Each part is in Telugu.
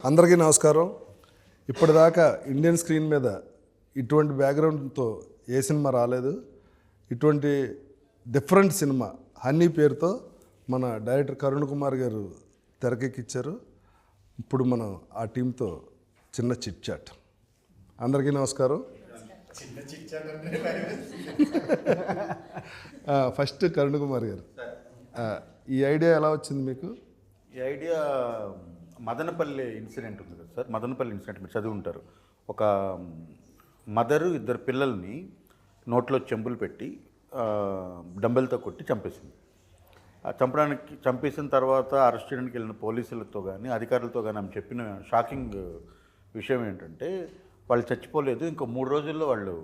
అందరికీ నమస్కారం. ఇప్పటిదాకా ఇండియన్ స్క్రీన్ మీద ఇటువంటి బ్యాక్గ్రౌండ్తో ఏ సినిమా రాలేదు. ఇటువంటి డిఫరెంట్ సినిమా హనీ పేరుతో మన డైరెక్టర్ కరుణ్ కుమార్ గారు తెరకెక్కించారు. ఇప్పుడు మనం ఆ టీంతో చిన్న చిట్ చాట్. అందరికీ నమస్కారం. ఫస్ట్ కరుణ్ కుమార్ గారు, ఈ ఐడియా ఎలా వచ్చింది మీకు? ఈ ఐడియా మదనపల్లి ఇన్సిడెంట్ ఉంది కదా సార్. మదనపల్లి ఇన్సిడెంట్ మీరు చదివి ఉంటారు. ఒక మదరు ఇద్దరు పిల్లల్ని నోట్లో చెంబులు పెట్టి డంబెల్తో కొట్టి చంపేసింది. చంపేసిన తర్వాత అరెస్ట్ చేయడానికి వెళ్ళిన పోలీసులతో కానీ అధికారులతో కానీ ఆమె చెప్పిన షాకింగ్ విషయం ఏంటంటే వాళ్ళు చచ్చిపోలేదు, ఇంకో 3 రోజుల్లో వాళ్ళు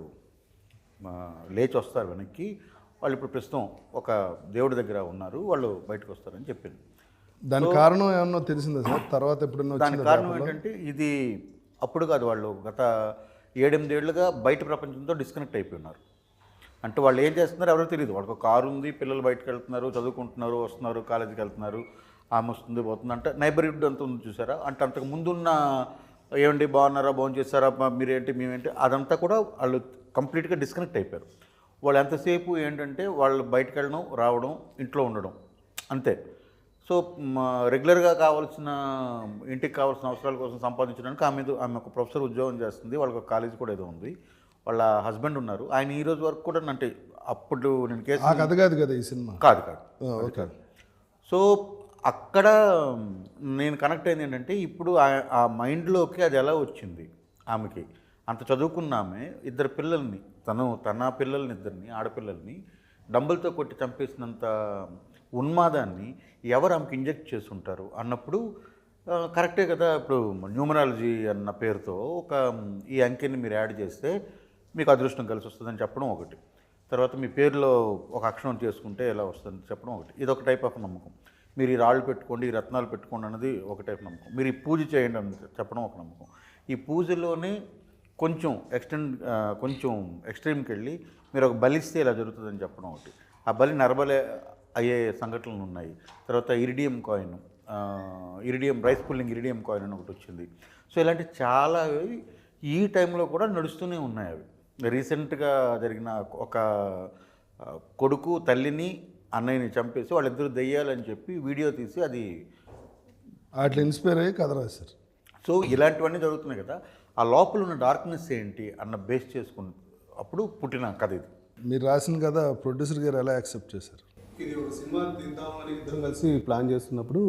లేచి వస్తారు వెనక్కి, వాళ్ళు ఇప్పుడు ప్రస్తుతం ఒక దేవుడి దగ్గర ఉన్నారు, వాళ్ళు బయటకు వస్తారని చెప్పింది. దాని కారణం ఏమన్నా తెలిసిందా సార్? తర్వాత ఎప్పుడన్నా దాని కారణం ఏంటంటే ఇది అప్పుడు కాదు, వాళ్ళు గత 7-8 ఏళ్ళుగా బయట ప్రపంచంతో డిస్కనెక్ట్ అయిపోయి ఉన్నారు. అంటే వాళ్ళు ఏం చేస్తున్నారో ఎవరో తెలియదు. వాళ్ళకి ఒక కారు ఉంది, పిల్లలు బయటకు వెళ్తున్నారు, చదువుకుంటున్నారు, వస్తున్నారు, కాలేజీకి వెళ్తున్నారు, ఆమె వస్తుంది పోతుంది. అంటే నైబర్హుడ్ అంత ఉంది చూసారా. అంటే అంతకు ముందున్న ఏమండి బాగున్నారా, భోజనం చేస్తారా, మీరేంటి మేమేంటి, అదంతా కూడా వాళ్ళు కంప్లీట్గా డిస్కనెక్ట్ అయిపోయారు. వాళ్ళు ఎంతసేపు ఏంటంటే వాళ్ళు బయటకు వెళ్ళడం, రావడం, ఇంట్లో ఉండడం అంతే. సో రెగ్యులర్గా కావాల్సిన ఇంటికి కావాల్సిన అవసరాల కోసం సంపాదించడానికి ఆమె ఒక ప్రొఫెసర్ ఉద్యోగం చేస్తుంది, వాళ్ళకి ఒక కాలేజ్ కూడా ఏదో ఉంది, వాళ్ళ హస్బెండ్ ఉన్నారు. ఆయన ఈ రోజు వరకు కూడా అంటే అప్పుడు నేను కేసు కథ కాదు కదా ఈ సినిమా? కాదు. సో అక్కడ నేను కనెక్ట్ అయింది ఏంటంటే ఇప్పుడు ఆ మైండ్లోకి అది ఎలా వచ్చింది ఆమెకి. అంత చదువుకున్న ఆమె ఇద్దరు పిల్లల్ని, తన పిల్లల్ని, ఇద్దరిని ఆడపిల్లల్ని డంబుల్తో కొట్టి చంపేసినంత ఉన్మాదాన్ని ఎవరు ఆమెకి ఇంజెక్ట్ చేసి ఉంటారు అన్నప్పుడు కరెక్టే కదా. ఇప్పుడు న్యూమరాలజీ అన్న పేరుతో ఒక ఈ అంకెని మీరు యాడ్ చేస్తే మీకు అదృష్టం కలిసి వస్తుందని చెప్పడం ఒకటి, తర్వాత మీ పేరులో ఒక అక్షరం చేసుకుంటే ఎలా వస్తుందని చెప్పడం ఒకటి, ఇది ఒక టైప్ ఆఫ్ నమ్మకం. మీరు ఈ రాళ్ళు పెట్టుకోండి, ఈ రత్నాలు పెట్టుకోండి అన్నది ఒక టైప్ నమ్మకం. మీరు ఈ పూజ చేయండి అని చెప్పడం ఒక నమ్మకం. ఈ పూజలోనే కొంచెం ఎక్స్ట్రీమ్కి వెళ్ళి మీరు ఒక బలిస్తే ఇలా జరుగుతుందని చెప్పడం ఒకటి, ఆ బలి నరబలే అయ్యే సంఘటనలు ఉన్నాయి. తర్వాత iridium coin, rice pulling iridium coin అని ఒకటి వచ్చింది. సో ఇలాంటి చాలా ఈ టైంలో కూడా నడుస్తూనే ఉన్నాయి. అవి రీసెంట్గా జరిగిన ఒక కొడుకు తల్లిని అన్నయ్యని చంపేసి వాళ్ళిద్దరు దెయ్యాలని చెప్పి వీడియో తీసి అది అట్లా ఇన్స్పైర్ అయ్యి కథ రాశారు. సో ఇలాంటివన్నీ జరుగుతున్నాయి కదా. ఆ లోపల ఉన్న డార్క్నెస్ ఏంటి అన్న బేస్ చేసుకుని అప్పుడు పుట్టిన కథ ఇది. మీరు రాసిన కథ ప్రొడ్యూసర్ గారు ఎలా యాక్సెప్ట్ చేశారు? ఇది ఒక సినిమా తీద్దామని ఇద్దరం కలిసి ప్లాన్ చేస్తున్నప్పుడు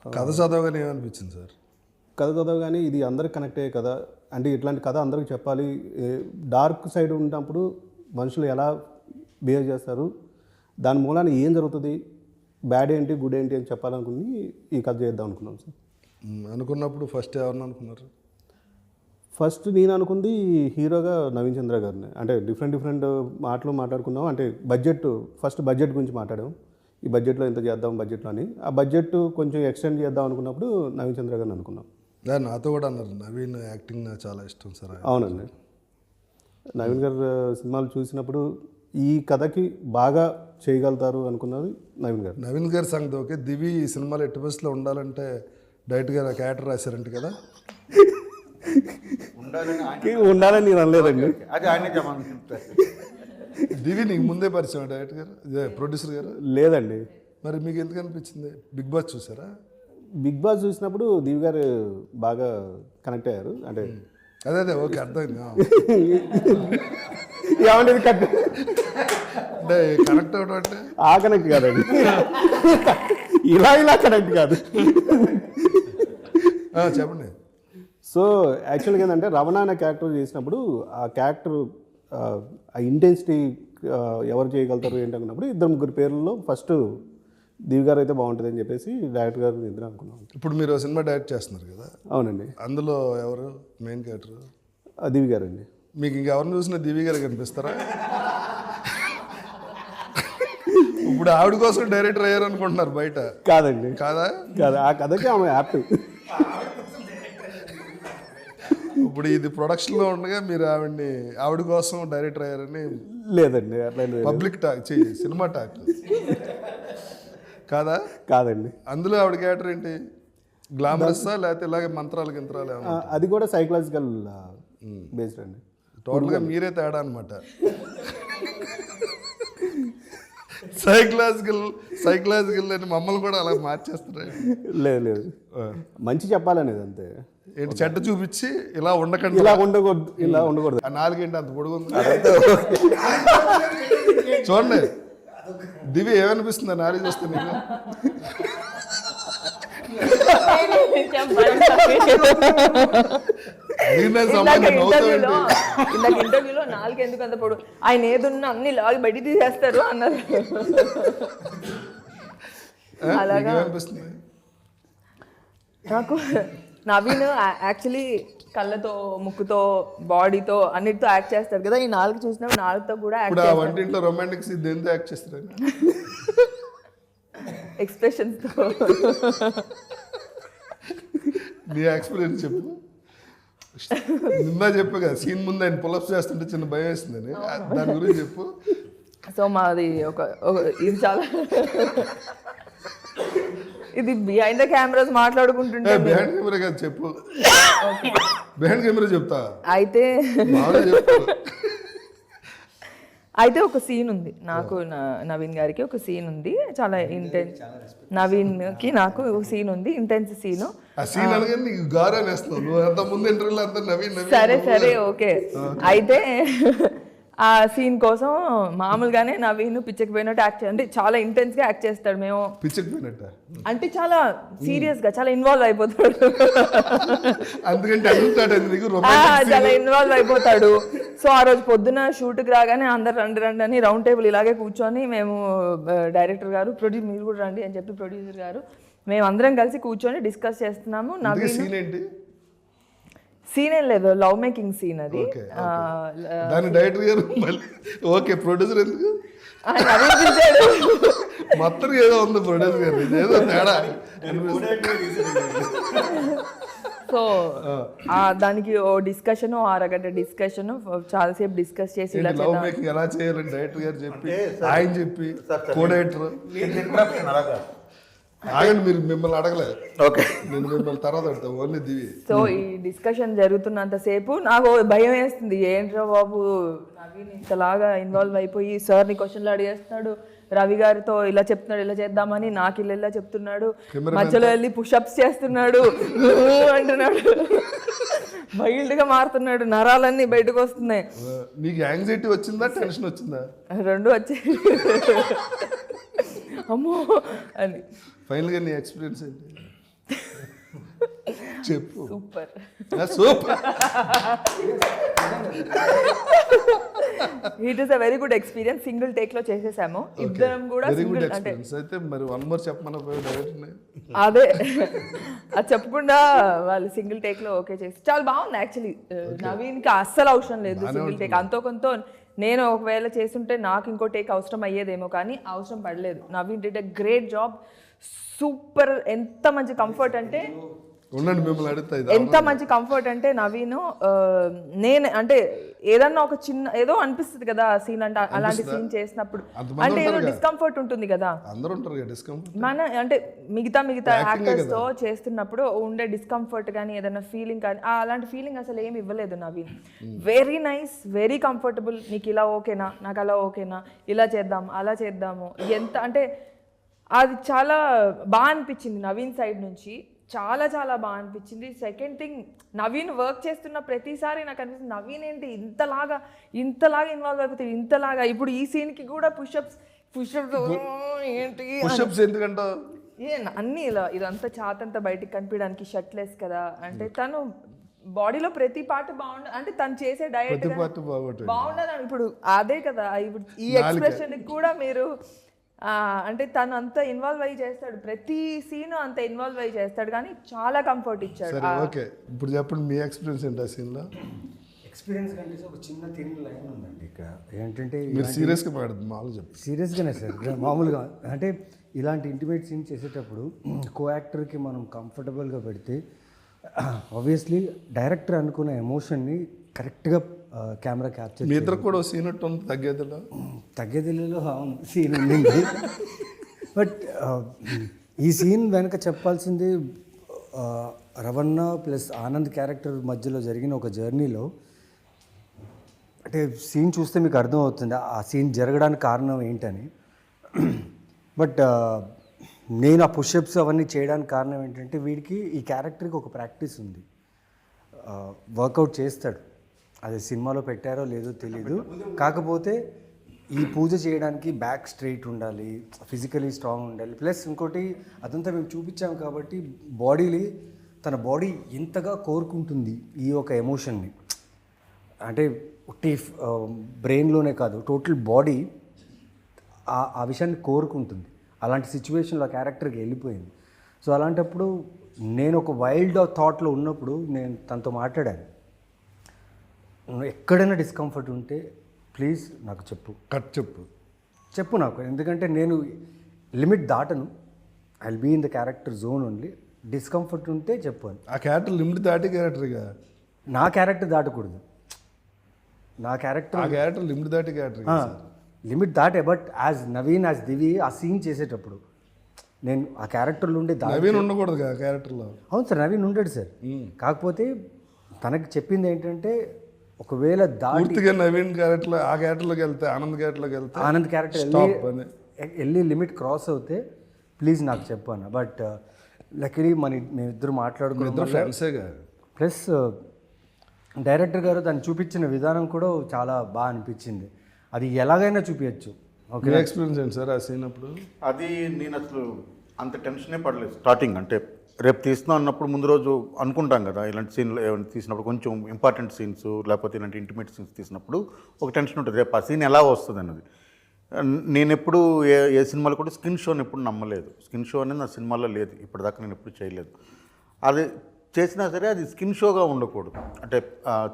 కథ చదవగానే ఏమనిపించింది సార్? కథ చదవగానే ఇది అందరికి కనెక్ట్ అయ్యే కథ, అంటే ఇట్లాంటి కథ అందరికి చెప్పాలి. డార్క్ సైడ్ ఉన్నప్పుడు మనుషులు ఎలా బిహేవ్ చేస్తారు, దాని మూలాన ఏం జరుగుతుంది, బ్యాడ్ ఏంటి గుడ్ ఏంటి అని చెప్పాలనుకుని ఈ కథ చేద్దాం అనుకున్నాం సార్. అనుకున్నప్పుడు ఫస్ట్ ఎవరిని అనుకున్నారు? ఫస్ట్ నేను అనుకుంది హీరోగా నవీన్ చంద్ర గారిని. అంటే డిఫరెంట్ మాటలు మాట్లాడుకున్నాం. అంటే ఫస్ట్ బడ్జెట్ గురించి మాట్లాడాం. ఈ బడ్జెట్లో ఎంత చేద్దాం బడ్జెట్లో అని. ఆ బడ్జెట్ కొంచెం ఎక్స్టెండ్ చేద్దాం అనుకున్నప్పుడు నవీన్ చంద్ర గారిని అనుకున్నాం. నాతో కూడా అన్నారు నవీన్ యాక్టింగ్ నాకు చాలా ఇష్టం సార్. అవునండి, నవీన్ గారు సినిమాలు చూసినప్పుడు ఈ కథకి బాగా చేయగలుగుతారు అనుకున్నారు నవీన్ గారు. నవీన్ గారి సంగతి ఓకే. దివి ఈ సినిమాలో ఎట్టి బస్సులో ఉండాలంటే డైరెక్ట్ గారు క్యారెక్టర్ రాశారంట కదా? ఉండాలని నేను అనలేదండి, అది ఆయనే చెప్పాలి. దివి నీకు ముందే పరిచయం డైరెక్టర్ గారు, ప్రొడ్యూసర్ గారు? లేదండి. మరి మీకు ఎందుకు అనిపించింది? బిగ్ బాస్ చూసారా? బిగ్ బాస్ చూసినప్పుడు దివి గారు బాగా కనెక్ట్ అయ్యారు. అంటే అదే ఓకే, అర్థమైంది. ఏమంటే అంటే కనెక్ట్ అవడం అంటే ఆ కనెక్ట్ కాదండి, ఇలా కనెక్ట్ కాదు. చెప్పండి. సో యాక్చువల్గా ఏంటంటే రమణ అనే క్యారెక్టర్ చేసినప్పుడు ఆ క్యారెక్టర్ ఆ ఇంటెన్సిటీ ఎవరు చేయగలుగుతారు ఏంటనుకున్నప్పుడు 2-3 పేర్లలో ఫస్ట్ దివి గారు అయితే బాగుంటుంది అని చెప్పేసి డైరెక్టర్ గారు ఇద్దరు అనుకున్నాం. ఇప్పుడు మీరు సినిమా డైరెక్ట్ చేస్తున్నారు కదా? అవునండి. అందులో ఎవరు మెయిన్ క్యారెక్టర్? దివి గారు అండి. మీకు ఇంకెవరిని చూసినా దివి గారు కనిపిస్తారా? ఇప్పుడు ఆవిడ కోసం డైరెక్టర్ అయ్యారు అనుకుంటున్నారు బయట? కాదండి. కాదా? కాదు, ఆ కథకి ఆమె యాప్ట్. ఇప్పుడు ఇది ప్రొడక్షన్లో ఉండగా మీరు ఆవిడ కోసం డైరెక్టర్ అయ్యారని? లేదండి, అట్లా పబ్లిక్ టాక్, సినిమా టాక్. కాదా? కాదండి. అందులో ఆవిడ క్యారెక్టర్ ఏంటి? గ్లామరస్సా లేకపోతే ఇలాగే మంత్రాలు గింత్రాలు ఏమన్నా అది కూడా సైకలాజికల్ బేస్డ్ అండి. టోటల్గా మీరే తేడా అనమాట. సైకలాజికల్ అని మమ్మల్ని కూడా అలా మార్చేస్తారు. లేదు మంచి చెప్పాలనేది అంతే. ఏంటి చెడ్డ చూపించి ఇలా ఉండకండి, ఇలా ఉండకూడదు. ఆ నాలుగేంటి అంత పొడుగుంది చూడండి. దివి ఏమనిపిస్తుంది ఆ నాలుగు చూస్తే నీకు? ఇంటర్వ్యూలో నాలుగు ఎందుకు అంత పొడు, ఆయన ఏదున్నా అన్ని లాగి బయట తీసేస్తారు అన్నారు. అలాగా ఏమనిపిస్తుంది? నాకు నవీన్ యాక్చువల్లీ కళ్ళతో, ముక్కుతో, బాడీతో అన్నిటితో యాక్ట్ చేస్తారు కదా. ఈ నాలుగు చూసినప్పుడు నాలుగుతో కూడా ఇప్పుడు ఆ వంటింట్లో రొమాంటిక్ సీన్ దేంతో యాక్ట్ చేస్తారు? ఎక్స్ప్రెషన్స్ తో. నీ ఎక్స్పీరియన్స్ చెప్పు. నిన్న చెప్పు కదా సీన్ ముందు ఆయన పులప్స్ చేస్తుంటే చిన్న భయం వేస్తుందని, దాని గురించి చెప్పు. సో మాది ఇది చాలా ఇది బిహైండ్ ద కెమెరాస్ మాట్లాడుకుంటుంటే బిహైండ్ కెమెరా కాదు చెప్పు. బిహైండ్ కెమెరా చెప్తా అయితే చెప్పు. అయితే ఒక సీన్ ఉంది నాకు, నవీన్ గారికి ఒక సీన్ ఉంది, చాలా ఇంటెన్స్. నవీన్కి నాకు సీన్ ఉంది, ఇంటెన్స్ సీను. ఆ సీన్ అనగా నీకు గారా వేస్తున్నావు నువ్వు. అంత ముందు ఇంటర్వ్యూలో అంతా నవీన్ సరే ఓకే. అయితే ఆ సీన్ కోసం మామూలుగానే నవీన్ పిచ్చకపోయినట్టు యాక్ట్ అంటే చాలా ఇంటెన్స్ గా యాక్ట్ చేస్తాడు. మేము పిచ్చకపోయినట్ట అంటే చాలా సీరియస్ గా చాలా ఇన్వాల్వ్ అయిపోతాడు. అందుకంటే చాలా ఇన్వాల్వ్ అయిపోతాడు. సో ఆ రోజు పొద్దున షూట్కి రాగానే అందరు రండి అని రౌండ్ టేబుల్ ఇలాగే కూర్చొని మేము డైరెక్టర్ గారు మీరు కూడా రండి అని చెప్పి ప్రొడ్యూసర్ గారు మేము అందరం కలిసి కూర్చొని డిస్కస్ చేస్తున్నాము. నవీన్ సీన్ ఏం లేదు, లవ్ మేకింగ్ సీన్ అది. దాని డైరెక్టర్ గారు ఓకే, ప్రొడ్యూసర్ ఎందుకు మొత్తం ఏదో ఉంది ప్రొడ్యూసర్ గారు, ఏదో తేడా. సో దానికి ఓ డిస్కషన్, అరగంట డిస్కషన్, చాలాసేపు డిస్కస్ చేసి లవ్ మేకింగ్ ఎలా చేయాలని డైరెక్టర్ గారు చెప్పి ఆయన చెప్పి కో డైరెక్టర్ ఆగండి, మీరు మిమ్మల్ని అడగలేదు. ఓకే, నేను మిమ్మల్ని తర్వాత అడుగుతా ఓన్లీ దివి. సో ఈ డిస్కషన్ జరుగుతున్నంతసేపు నాకు భయం వేస్తుంది, ఏంట్రా బాబు నవీన్ ఇంతలాగా ఇన్వాల్వ్ అయిపోయి సార్ని క్వశ్చన్లు అడిగేస్తున్నాడు, రవి గారితో ఇలా చెప్తున్నాడు, ఇలా చేద్దామని నాకు ఇలా చెప్తున్నాడు, మధ్యలో వెళ్ళి పుషప్స్ చేస్తున్నాడు అంటున్నాడు, వైల్డ్ గా మారుతున్నాడు, నరాలన్నీ బయటకు వస్తున్నాయి. మీకు యాంగ్జైటీ వచ్చిందా టెన్షన్ వచ్చిందా? రెండు వచ్చాయి. అమ్మో అని. ఫైనల్ గా నీ ఎక్స్పీరియన్స్ ఏంటి చెప్పు. Super it is a very good experience. Single take లో చేసేసాము ఇద్దరం కూడా. అయితే మరి వన్ మోర్ చెప్పమని అదే అది చెప్పకుండా వాళ్ళు సింగిల్ టేక్ లో ఓకే చేసి చాలా బాగుంది. యాక్చువల్లీ నవీన్ కి అస్సలు అవసరం లేదు సింగిల్ టేక్. అంతో కొంత నేను ఒకవేళ చేస్తుంటే నాకు ఇంకో టేక్ అవసరం అయ్యేదేమో, కానీ అవసరం పడలేదు. Naveen did a great job, super. ఎంత మంచి కంఫర్ట్ అంటే ఎంత మంచి కంఫర్ట్ అంటే నవీన్, నేను అంటే ఏదన్నా ఒక చిన్న ఏదో అనిపిస్తుంది కదా సీన్ అంటే, అలాంటి సీన్ చేసినప్పుడు అంటే ఏదో డిస్కంఫర్ట్ ఉంటుంది కదా మన అంటే మిగతా యాక్టర్స్ తో చేస్తున్నప్పుడు ఉండే డిస్కంఫర్ట్ కానీ ఏదైనా ఫీలింగ్ కానీ అలాంటి ఫీలింగ్ అసలు ఏమి ఇవ్వలేదు Naveen. Very nice, very comfortable. నీకు ఇలా ఓకేనా, నాకు అలా ఓకేనా, ఇలా చేద్దాము అలా చేద్దాము, ఎంత అంటే అది చాలా బాగా అనిపించింది నవీన్ సైడ్ నుంచి. చాలా చాలా బాగా అనిపించింది. సెకండ్ థింగ్, నవీన్ వర్క్ చేస్తున్న ప్రతిసారి నాకు అనిపిస్తుంది నవీన్ ఏంటి ఇంతలాగా ఇన్వాల్వ్ అయిపోతుంది, ఇంతలాగా. ఇప్పుడు ఈ సీన్కి కూడా పుషప్స్ ఏంటి ఎందుకంటే అన్నీ ఇలా ఇదంతా చాతంతా బయటికి కనిపించడానికి షర్ట్లెస్ కదా, అంటే తను బాడీలో ప్రతి పార్ట్ బాగుండదు, అంటే తను చేసే డయట్ బాగుండదు. ఇప్పుడు అదే కదా, ఇప్పుడు ఈ ఎక్స్ప్రెషన్ కూడా మీరు అంటే తను అంత ఇన్వాల్వ్ అయ్యి చేస్తాడు, ప్రతి సీన్ అంత ఇన్వాల్వ్ అయ్యి చేస్తాడు, కానీ చాలా కంఫర్ట్ ఇచ్చాడు. ఓకే, ఇప్పుడు చెప్పండి మీ ఎక్స్పీరియన్స్ ఏంటి ఆ సీన్లో? ఎక్స్పీరియన్స్ కంటే ఒక చిన్న తిని లైన్ ఉందండి ఇక్కడ. ఏంటంటే మీరు సీరియస్గా మాట్లాడదు, మామూలు చెప్పండి. సీరియస్గానే సార్, మామూలుగా అంటే ఇలాంటి ఇంటిమేట్ సీన్ చేసేటప్పుడు కో యాక్టర్కి మనం కంఫర్టబుల్గా పెడితే ఆబ్వియస్లీ డైరెక్టర్ అనుకునే ఎమోషన్ని కరెక్ట్గా కెమెరా క్యాప్చర్. మీ ఇద్దరు కూడా సీన్ ఉంటుంది తగ్గేదిలో సీన్ ఉండింది. బట్ ఈ సీన్ వెనక చెప్పాల్సింది రవణ ప్లస్ ఆనంద్ క్యారెక్టర్ మధ్యలో జరిగిన ఒక జర్నీలో అంటే సీన్ చూస్తే మీకు అర్థమవుతుంది ఆ సీన్ జరగడానికి కారణం ఏంటని. బట్ నేను ఆ పుషప్స్ అవన్నీ చేయడానికి కారణం ఏంటంటే వీడికి ఈ క్యారెక్టర్కి ఒక ప్రాక్టీస్ ఉంది, వర్కౌట్ చేస్తాడు. అది సినిమాలో పెట్టారో లేదో తెలీదు. కాకపోతే ఈ పూజ చేయడానికి బ్యాక్ స్ట్రైట్ ఉండాలి, ఫిజికలీ స్ట్రాంగ్ ఉండాలి. ప్లస్ ఇంకోటి అదంతా మేము చూపించాం కాబట్టి తన బాడీ ఎంతగా కోరుకుంటుంది ఈ ఒక ఎమోషన్ని. అంటే ఒట్టి బ్రెయిన్లోనే కాదు, టోటల్ బాడీ ఆ విషయాన్ని కోరుకుంటుంది. అలాంటి సిచ్యువేషన్లో ఆ క్యారెక్టర్కి వెళ్ళిపోయింది. సో అలాంటప్పుడు నేను ఒక వైల్డ్ థాట్లో ఉన్నప్పుడు నేను తనతో మాట్లాడాను, ఎక్కడైనా డిస్కంఫర్ట్ ఉంటే ప్లీజ్ నాకు చెప్పు నాకు, ఎందుకంటే నేను లిమిట్ దాటను. I will be in the character zone only. Discomfort ఉంటే చెప్పాను. ఆ క్యారెక్టర్ లిమిట్ దాటి క్యారెక్టర్గా నా క్యారెక్టర్ దాటకూడదు. నా ఆ క్యారెక్టర్ క్యారెక్టర్ లిమిట్ దాటి క్యారెక్టర్ లిమిట్ దాటే. బట్ యాజ్ నవీన్, యాజ్ దివి ఆ సీన్ చేసేటప్పుడు నేను ఆ క్యారెక్టర్లో ఉండే నవీన్ ఉండకూడదు కదా క్యారెక్టర్లో. అవును సార్, నవీన్ ఉండడు సార్. కాకపోతే తనకి చెప్పింది ఏంటంటే ఒకవేళ పూర్తిగా నవీన్ క్యారెక్టర్లో ఆ క్యారెక్టర్లోకి వెళ్తే ఆనంద్ క్యారెక్టర్ వెళ్ళి లిమిట్ క్రాస్ అవుతే ప్లీజ్ నాకు చెప్పాను. బట్ లక్కీలీ మేమిద్దరు మాట్లాడుకున్నాం. ఫ్రెండ్సేగా. ప్లస్ డైరెక్టర్ గారు దాన్ని చూపించిన విధానం కూడా చాలా బాగా అనిపించింది. అది ఎలాగైనా చూపించచ్చు. ఓకే, ఎక్స్పీరియన్స్ ఏంటి సార్ ఆ సీన్ అప్పుడు? అది నేను అసలు అంత టెన్షనే పడలేదు స్టార్టింగ్. అంటే రేపు తీస్తున్నాం అన్నప్పుడు ముందు రోజు అనుకుంటాం కదా, ఇలాంటి సీన్లు ఏమైనా తీసినప్పుడు కొంచెం ఇంపార్టెంట్ సీన్స్ లేకపోతే ఇలాంటి ఇంటిమేట్ సీన్స్ తీసినప్పుడు ఒక టెన్షన్ ఉంటుంది, రేపు ఆ సీన్ ఎలా వస్తుంది అన్నది. నేను ఎప్పుడు ఏ సినిమాలో కూడా స్కిన్ షోని ఎప్పుడు నమ్మలేదు. స్కిన్ షో అనేది నా సినిమాలో లేదు, ఇప్పటిదాకా నేను ఎప్పుడు చేయలేదు. అది చేసినా సరే అది స్కిన్ షోగా ఉండకూడదు, అంటే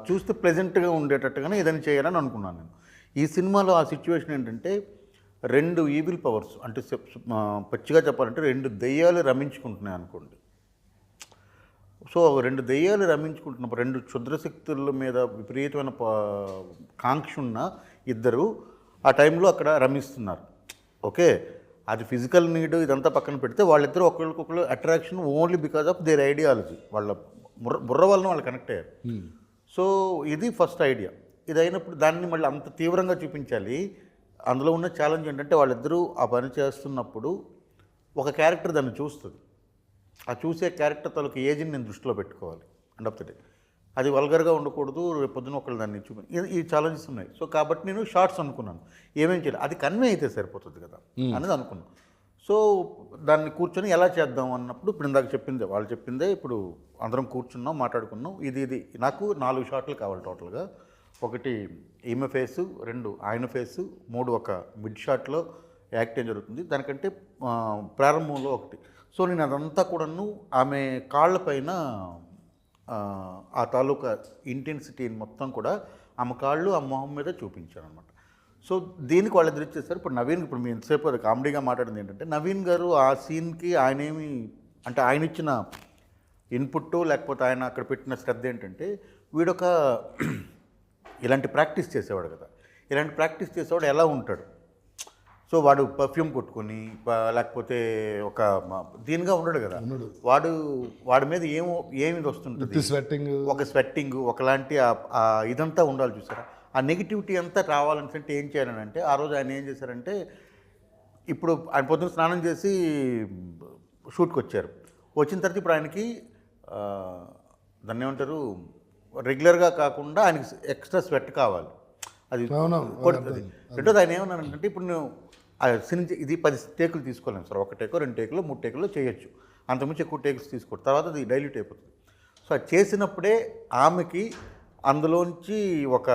చూస్తే ప్లెజెంట్గా ఉండేటట్టుగానే ఏదైనా చేయాలని అనుకున్నాను నేను. ఈ సినిమాలో ఆ సిచ్యువేషన్ ఏంటంటే 2 ఈవిల్ పవర్స్, అంటే పచ్చిగా చెప్పాలంటే 2 దెయ్యాలు రమించుకుంటున్నాయి అనుకోండి. సో 2 దెయ్యాలు రమించుకుంటున్నప్పుడు 2 క్షుద్రశక్తుల మీద విపరీతమైన కాంక్ష ఉన్న ఇద్దరు ఆ టైంలో అక్కడ రమిస్తున్నారు. ఓకే, అది ఫిజికల్ నీడ్ ఇదంతా పక్కన పెడితే వాళ్ళిద్దరూ ఒకరికొకరు attraction only because of their ideology. వాళ్ళ బుర్ర వలన వాళ్ళు కనెక్ట్ అయ్యారు. సో ఇది ఫస్ట్ ఐడియా. ఇది అయినప్పుడు దాన్ని మళ్ళీ అంత తీవ్రంగా చూపించాలి. అందులో ఉన్న ఛాలెంజ్ ఏంటంటే వాళ్ళిద్దరూ ఆ పని చేస్తున్నప్పుడు ఒక క్యారెక్టర్ దాన్ని చూస్తుంది. ఆ చూసే క్యారెక్టర్ తలకు ఏజ్ని నేను దృష్టిలో పెట్టుకోవాలి ఎండ్ ఆఫ్ ద డే. అది వల్గర్గా ఉండకూడదు, రేపు పొద్దున ఒకళ్ళు దాన్ని ఈ ఛాలెంజెస్ ఉన్నాయి. సో కాబట్టి నేను షార్ట్స్ అనుకున్నాను, ఏమేం చేయాలి, అది కన్వే అయితే సరిపోతుంది కదా అనేది అనుకున్నాను. సో దాన్ని కూర్చొని ఎలా చేద్దాం అన్నప్పుడు ఇప్పుడు ఇందాక చెప్పిందే, వాళ్ళు చెప్పిందే ఇప్పుడు అందరం కూర్చున్నాం, మాట్లాడుకున్నాం. ఇది నాకు 4 షాట్లు కావాలి టోటల్గా. 1 ఈమె ఫేసు, 2 ఆయన ఫేసు, 3 ఒక మిడ్ షాట్లో యాక్ట్ ఏం జరుగుతుంది, దానికంటే ప్రారంభంలో 1. సో నేను అదంతా కూడాను ఆమె కాళ్ళపైన ఆ తాలూకా ఇంటెన్సిటీని మొత్తం కూడా ఆమె కాళ్ళు ఆ మొహం మీద చూపించాను అనమాట. సో దీనికి వాళ్ళు ఎదురిచ్చేస్తారు. ఇప్పుడు నవీన్, ఇప్పుడు మీ ఎంతసేపు అది కామెడీగా మాట్లాడింది ఏంటంటే నవీన్ గారు ఆ సీన్కి ఆయనేమి అంటే ఆయన ఇచ్చిన ఇన్పుట్ లేకపోతే ఆయన అక్కడ పెట్టిన శ్రద్ధ ఏంటంటే వీడొక ఇలాంటి ప్రాక్టీస్ చేసేవాడు కదా, ఇలాంటి ప్రాక్టీస్ చేసేవాడు ఎలా ఉంటాడు. సో వాడు పర్ఫ్యూమ్ కొట్టుకొని లేకపోతే ఒక దీనిగా ఉండడు కదా, వాడి మీద ఏమి వస్తుంటుంది, ఒక స్వెట్టింగ్ ఒకలాంటి ఇదంతా ఉండాలి చూసారా. ఆ నెగిటివిటీ అంతా రావాలంటే ఏం చేయాలని అంటే ఆ రోజు ఆయన ఏం చేశారంటే, ఇప్పుడు ఆయన పొద్దున్న స్నానం చేసి షూట్కి వచ్చారు. వచ్చిన తర్వాత ఇప్పుడు ఆయనకి దాన్ని ఏమంటారు, రెగ్యులర్గా కాకుండా ఆయనకి ఎక్స్ట్రా స్వెట్ కావాలి, అది కొడుతుంది. రెండోది ఆయన ఏమన్నానంటే, ఇప్పుడు నేను ఇది 10 టేకులు తీసుకోలేము సార్, 1 టేకో 2 టేకులు 3 టేకుల్లో చేయొచ్చు, అంతకుమించి ఎక్కువ టేక్స్ తీసుకోవడం, తర్వాత అది డైల్యూట్ అయిపోతుంది. సో అది చేసినప్పుడే ఆమెకి అందులోంచి ఒక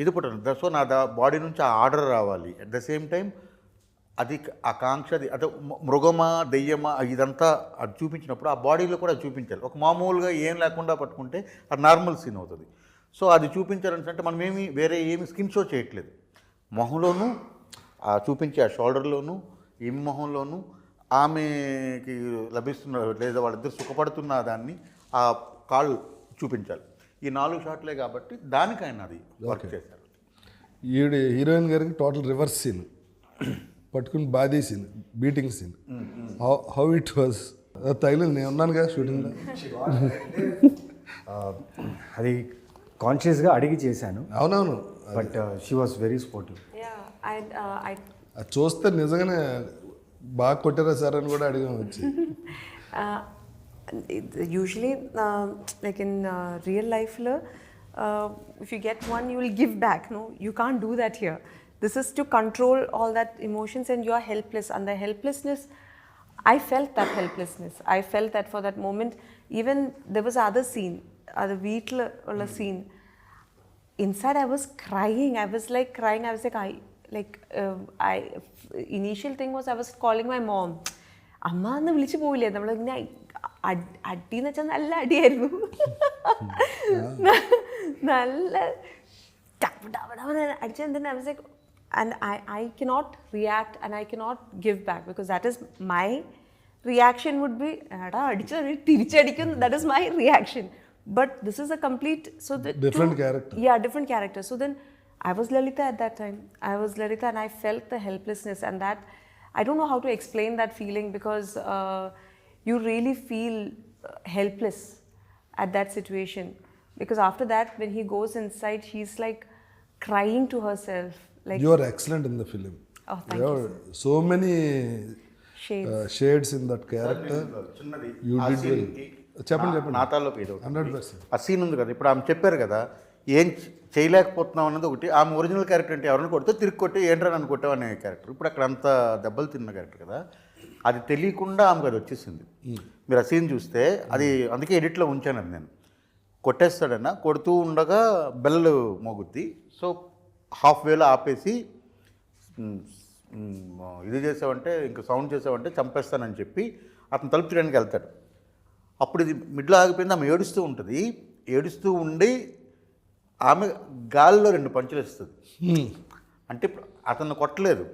ఇది పుట్టింది. సో నా బాడీ నుంచి ఆ ఆర్డర్ రావాలి. అట్ ద సేమ్ టైం అది ఆకాంక్ష, అది అంటే మృగమా దెయ్యమా ఇదంతా అది చూపించినప్పుడు ఆ బాడీలో కూడా చూపించాలి. ఒక మామూలుగా ఏం లేకుండా పట్టుకుంటే అది నార్మల్ సీన్ అవుతుంది. సో అది చూపించాలంటే మనం వేరే ఏమి స్కిన్ షో చేయట్లేదు, మొహంలోనూ చూపించే ఆ షోల్డర్లోనూ ఈ మొహంలోనూ ఆమెకి లభిస్తున్న లేదా వాళ్ళిద్దరు సుఖపడుతున్న దాన్ని ఆ కాళ్ళు చూపించాలి. ఈ 4 షాట్లే కాబట్టి దానికైనా అది వర్క్ చేశారు. ఈవిడ హీరోయిన్ గారికి టోటల్ రివర్స్ సీన్, పట్టుకుని బాదీ scene, beating scene, how it was తగిలింది, నేను ఉన్నాను కదా షూటింగ్లో. అది కాన్షియస్గా అడిగి చేశాను, అవునవును, but she was very sportive. Yeah, I అది చూస్తే నిజంగానే బాగా కొట్టారా సార్ అని కూడా అడిగాం వచ్చి. uh, usually like in real life if you get one you will give back. No, you can't do that here. This is to control all that emotions and you are helpless, and the helplessness, I felt that helplessness. I felt that for that moment. Even there was other scene, other veetla ulla scene. Inside I was crying. I was like crying. I was like initial thing was I was calling my mom. അമ്മ എന്ന് വിളിച്ചു പോയില്ലേ, നമ്മളിങ്ങനെ അടിന്ന് വെച്ചാൽ നല്ല അടിയായിരുന്നു, നല്ല അടിച്ച എന്തിനാ. I was like, and I cannot react and I cannot give back because that is my reaction would be എടാ അടിച്ച തിരിച്ചടിക്കും, that is my reaction. But this is a complete, so the Different character. Yeah, different character. So then I was Lalita at that time. I was Lalita and I felt the helplessness, and that I don't know how to explain that feeling because you really feel helpless at that situation. Because after that, when he goes inside, she's like crying to herself. Like, You are excellent in the film. Oh, thank you. So many shades. shades in that character. చిన్నది You ఆ did well. scene కి చెప్పండి నా- చెప్పండి. నాతాల్లోకి ఇది ఒకటి. 100%. ఆ సీన్ ఉంది కదా, ఇప్పుడు ఆమె చెప్పారు కదా ఏం చేయలేకపోతున్నాం అన్నది ఒకటి. ఆమె ఒరిజినల్ క్యారెక్టర్ అంటే ఎవరిని కొడితే తిరిగి కొట్టి ఏంట్రా నన్ను కొట్టావు అనే క్యారెక్టర్. ఇప్పుడు అక్కడ అంత దెబ్బలు తిన్న క్యారెక్టర్ కదా, అది తెలియకుండా ఆమెకు అది వచ్చేసింది. మీరు ఆ సీన్ చూస్తే అది అందుకే ఎడిట్లో ఉంచాను అది. నేను కొట్టేస్తాడన్నా, కొడుతూ ఉండగా బెల్ మోగుద్ది. సో హాఫ్ వేలో ఆపేసి ఇది చేసావంటే ఇంకా సౌండ్ చేసావంటే చంపేస్తానని చెప్పి అతను తలుపు తీయడానికి వెళ్తాడు. అప్పుడు ఇది మిడ్లో ఆగిపోయింది. ఆమె ఏడుస్తూ ఉంటుంది. ఏడుస్తూ ఉండి ఆమె గాలిలో 2 పంచులు వేస్తుంది. అంటే ఇప్పుడు అతను కొట్టలేదు,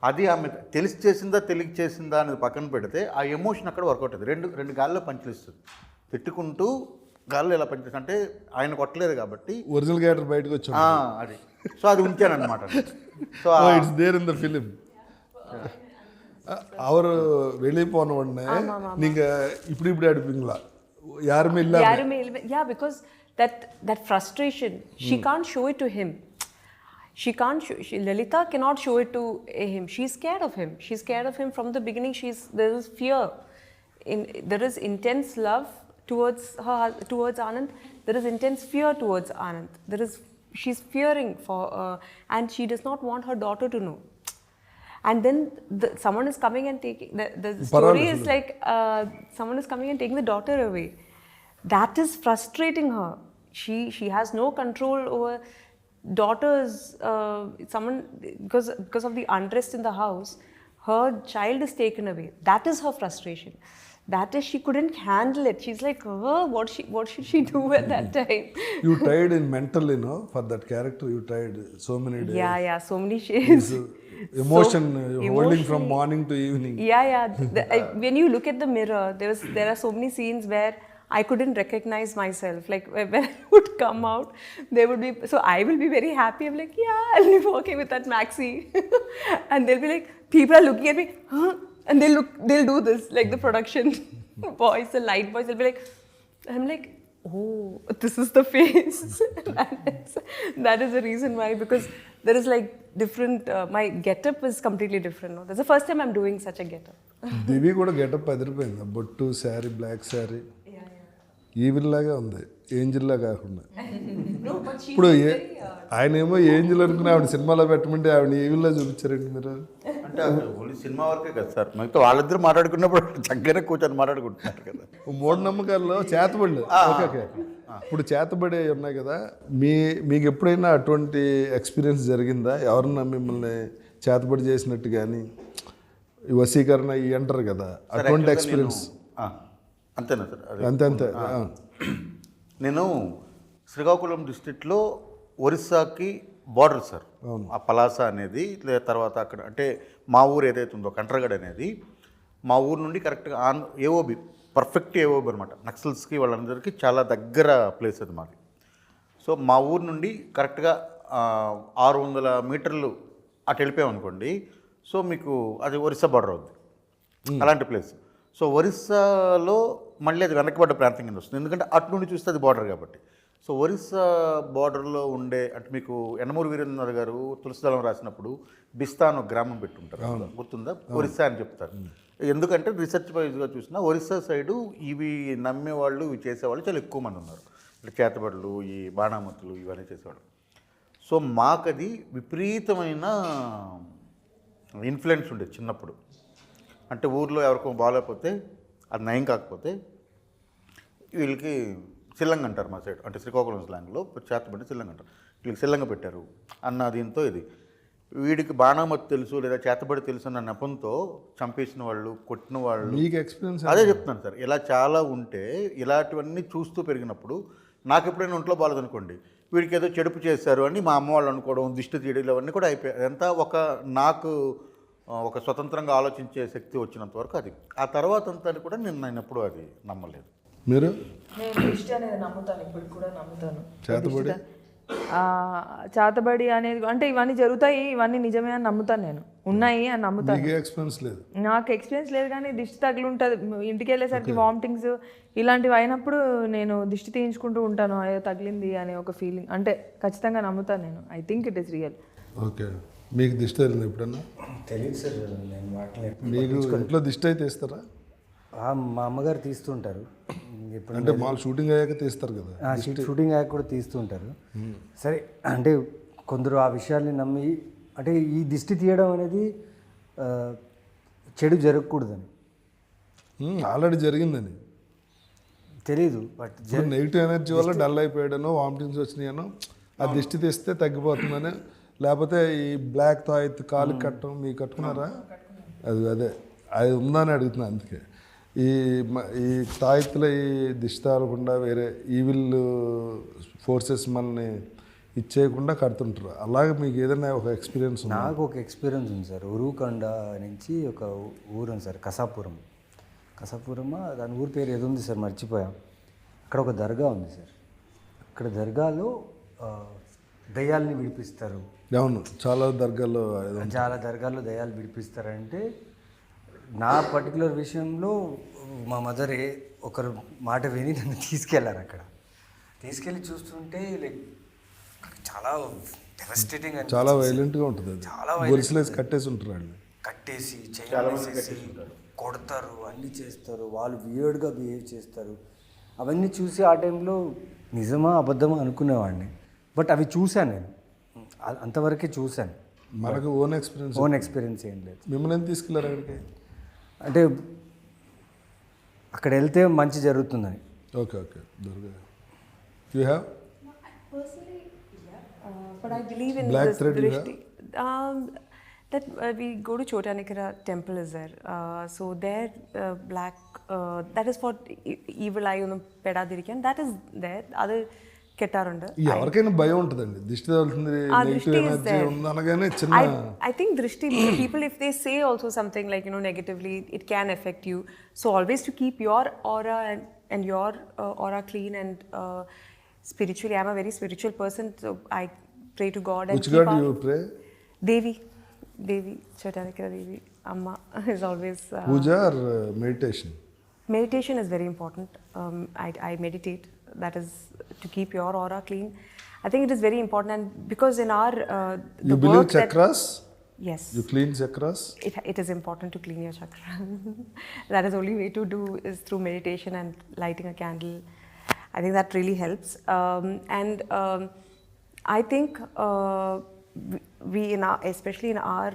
అది ఆమె తెలిసి చేసిందా తెలియక చేసిందా అనేది పక్కన పెడితే ఆ ఎమోషన్ అక్కడ వర్కౌట్ అవుతుంది. రెండు గాల్లో పంచులు ఇస్తుంది, తిట్టుకుంటూ గాల్లో ఎలా పంచులు అంటే ఆయన కొట్టలేదు కాబట్టి ఒరిజినల్ క్యారెక్టర్ బయటకు వచ్చాం. అది సో అది ఉంచానమాట. So it's there in the film. அவர் வெளியே போன உடனே நீங்க இப்படி அடிப்பீங்களா? யாருமே இல்ல. Yeah, because that frustration, she can't show it to him. She can't Lalita cannot show it to him. She's scared of him. She's scared of him from the beginning. There is fear. There is intense love towards Anand. There is intense fear towards Anand. She's fearing for and she does not want her daughter to know. And then someone is coming and taking the story is like someone is coming and taking the daughter away. That is frustrating her. She has no control over daughters. Someone because of the unrest in the house, her child is taken away. That is her frustration. That is, she couldn't handle it. She's like, oh, what should she do at that time? You tried in mental, for that character. You tried so many days. Yeah, so many shades. Emotion holding from morning to evening. Yeah. When you look at the mirror, there are so many scenes where I couldn't recognize myself. Like when I would come out, there would be, so I will be very happy. I'm like, yeah, I'll be working with that maxi. And they'll be like, people are looking at me, huh? And they'll do this, like the production boys, the light boys, they'll be like, I'm like, oh, this is the face. That is the reason why, because there is like different, my getup is completely different. No? That's the first time I'm doing such a getup. దివి కూడా గెటప్ అదిరిపోయింది. బొట్టు, శారీ, బ్లాక్ శారీ, ఈవిల్ లాగా ఉంది, ఏంజిల్ లా కాకుండా. ఇప్పుడు ఆయన ఏమో ఏంజిల్ అనుకుని ఆవిడ సినిమాలో పెట్టమంటే ఆవిడ ఈవిల్ లా చూపించారండి మీరు. అంటే ఓన్లీ సినిమా వరకే కదా సార్, మిగతా వాళ్ళిద్దరు మాట్లాడుకున్నప్పుడు చక్కగా కూర్చొని మాట్లాడుకుంటున్నారు కదా. మూఢనమ్మకాల్లో చేతబడులు. ఓకే. ఇప్పుడు చేతబడి ఉన్నాయి కదా, మీకు ఎప్పుడైనా అటువంటి ఎక్స్పీరియన్స్ జరిగిందా? ఎవరన్నా మిమ్మల్ని చేతబడి చేసినట్టు కానీ, వశీకరణ ఇవి అంటారు కదా, అటువంటి ఎక్స్పీరియన్స్? అంతేనా సార్? అంతే. నేను శ్రీకాకుళం డిస్ట్రిక్ట్లో ఒరిస్సాకి బార్డర్ సార్, ఆ పలాస అనేది. తర్వాత అక్కడ అంటే మా ఊరు ఏదైతే ఉందో కంట్రగడ్ అనేది, మా ఊరు నుండి కరెక్ట్గా ఏఓబి, పర్ఫెక్ట్ ఏఓబి అనమాట. నక్సల్స్కి వాళ్ళందరికీ చాలా దగ్గర ప్లేస్ అది మాది. సో మా ఊరు నుండి కరెక్ట్గా 600 మీటర్లు అటు వెళ్ళిపోయామనుకోండి, సో మీకు అది ఒరిస్సా బార్డర్ అవుద్ది, అలాంటి ప్లేస్. సో ఒరిస్సాలో మళ్ళీ అది వెనకబడ్డ ప్రాంతం కింద వస్తుంది, ఎందుకంటే అటు నుండి చూస్తే అది బార్డర్ కాబట్టి. సో ఒరిస్సా బార్డర్లో ఉండే అంటే మీకు యనమూరి వీరేంద్రనాథ్ గారు తులసిదళం రాసినప్పుడు బిస్తా అని ఒక గ్రామం పెట్టుంటారు, గుర్తుందా? ఒరిస్సా అని చెప్తారు. ఎందుకంటే రీసెర్చ్ వైజ్గా చూసినా ఒరిస్సా సైడు ఇవి నమ్మేవాళ్ళు ఇవి చేసేవాళ్ళు చాలా ఎక్కువ మంది ఉన్నారు, అంటే చేతబడులు, ఈ బాణామతులు ఇవన్నీ చేసేవాళ్ళు. సో మాకది విపరీతమైన ఇన్ఫ్లుయెన్స్ ఉండేది చిన్నప్పుడు. అంటే ఊర్లో ఎవరికో బాగాలేకపోతే అది నయం కాకపోతే వీళ్ళకి సిల్లంగ అంటారు మా సైడ్, అంటే శ్రీకాకుళం స్లాంగ్లో చేతబడి సిల్లంగ అంటారు, వీళ్ళకి సిల్లంగ పెట్టారు అన్న దీంతో ఇది వీడికి బాణామతి తెలుసు లేదా చేతబడి తెలుసు అన్న నెపంతో చంపేసిన వాళ్ళు, కొట్టిన వాళ్ళు. మీకు ఎక్స్పీరియన్స్ అదే చెప్తున్నాను సార్, ఇలా చాలా ఉంటే ఇలాంటివన్నీ చూస్తూ పెరిగినప్పుడు నాకు ఎప్పుడైనా ఒంట్లో బాగాలేదనుకోండి, వీడికి ఏదో చెడుపు చేశారు అని మా అమ్మ వాళ్ళు అనుకోవడం, దిష్టి తీయడం ఇవన్నీ కూడా అయిపోయాయి. అదంతా నాకు ఒక స్వతంత్రంగా ఆలోచించే శక్తి వచ్చినంత వరకు అది. ఆ తర్వాత అంతా కూడా నేను ఎప్పుడూ అది నమ్మలేదు. మీరు? నేను దిష్టి అనేది నమ్ముతాను, ఇప్పుడు కూడా నమ్ముతాను. చేతబడి చేతబడి అనేది అంటే ఇవన్నీ జరుగుతాయి, ఇవన్నీ నిజమే అని నమ్ముతాను, నేను ఉన్నాయి అని నమ్ముతాను. ఎక్స్పీరియన్స్ లేదు? నాకు ఎక్స్పీరియన్స్ లేదు, కానీ దిష్టి తగిలి ఉంటుంది. ఇంటికి వెళ్ళేసరికి వామిటింగ్స్ ఇలాంటివి అయినప్పుడు నేను దిష్టి తీయించుకుంటూ ఉంటాను, అయ్యో తగిలింది అనే ఒక ఫీలింగ్. అంటే ఖచ్చితంగా నమ్ముతాను నేను. I think it is real. Okay. మీకు దిష్టి తగిలింది ఎప్పుడన్నా? తెలియదు సార్, నేను వాటిని మీకు ఇంట్లో దిష్టి అయితే తీస్తారా? మా అమ్మగారు తీస్తుంటారు. ఎప్పుడు అంటే మాల్ షూటింగ్ అయ్యాక తీస్తారు కదా? షూటింగ్ అయ్యాక కూడా తీస్తుంటారు. సరే, అంటే కొందరు ఆ విషయాల్ని నమ్మి, అంటే ఈ దిష్టి తీయడం అనేది చెడు జరగకూడదని. ఆల్రెడీ జరిగిందని తెలీదు, బట్ నెగిటివ్ ఎనర్జీ వల్ల డల్ అయిపోయాడనో, వామిటింగ్స్ వచ్చినాయనో, ఆ దిష్టి తీస్తే తగ్గిపోతుందని. లేకపోతే ఈ బ్లాక్ తాయెత్తు కాలుకి కట్టడం మీకు కట్టుకున్నారా? అదే అది ఉందని అడుగుతున్నాను. అందుకే ఈ తాయెత్తులో ఈ దిష్టి తాగకుండా వేరే ఈవిల్ ఫోర్సెస్ మనల్ని ఇచ్చేయకుండా కడుతుంటారు. అలాగే మీకు ఏదైనా ఒక ఎక్స్పీరియన్స్? నాకు ఒక ఎక్స్పీరియన్స్ ఉంది సార్. ఉరుకొండ నుంచి ఒక ఊరు ఉంది సార్, కసాపురం. దాని ఊరి పేరు ఏదో ఉంది సార్, మర్చిపోయాం. అక్కడ ఒక దర్గా ఉంది సార్. అక్కడ దర్గాలో దయ్యాల్ని విడిపిస్తారు. అవును, చాలా దర్గాల్లో దయ్యాలు విడిపిస్తారంటే, నా పర్టికులర్ విషయంలో మా మదర్ ఒకరు మాట విని నన్ను తీసుకెళ్లారు. అక్కడ తీసుకెళ్ళి చూస్తుంటే లైక్ చాలా డెవస్టేటింగ్, చాలా వైలెంట్గా ఉంటుంది. అది చాలా గొలుసులేసి కట్టేసి ఉంటారు వాళ్ళు, కట్టేసి చేసి కొడతారు, అన్నీ చేస్తారు. వాళ్ళు వియర్డ్గా బిహేవ్ చేస్తారు. అవన్నీ చూసి ఆ టైంలో నిజమా అబద్ధమా అనుకునేవాడిని. బట్ అవి చూశాను నేను, అంతవరకే చూశాను. మనకు ఓన్ ఎక్స్పీరియన్స్ ఏం లేదు. మిమ్మల్ని ఏం తీసుకెళ్ళారు అక్కడికి? అంటే అక్కడ వెళ్తే మంచి జరుగుతుందని. Okay. You have? But I believe in Black this thread you drishti. That we go to Chotanikara temple is there. So there black, that is for evil eye on peda dirikan. That is there. Other kettarunda. ఎవరికైనా భయం ఉంటుందండి, దిష్టి తగులుతుంది, నెగిటివ్ ఎనర్జీ ఉంది అనగానే చిన్న. I think drishti, people if they say also something like, you know, negatively, it can affect you. So always to keep your aura and your aura clean and spiritually. I'm a very spiritual person, so I pray to God. Which God you pray? Devi, Chotanikara Devi, Amma is always. Puja or meditation? Meditation is very important. I meditate. That is to keep your aura clean. I think it is very important, and because in our you believe chakras? Yes. You clean chakras? It is important to clean your chakra. That is only way to do is through meditation and lighting a candle. I think that really helps. I think we especially in our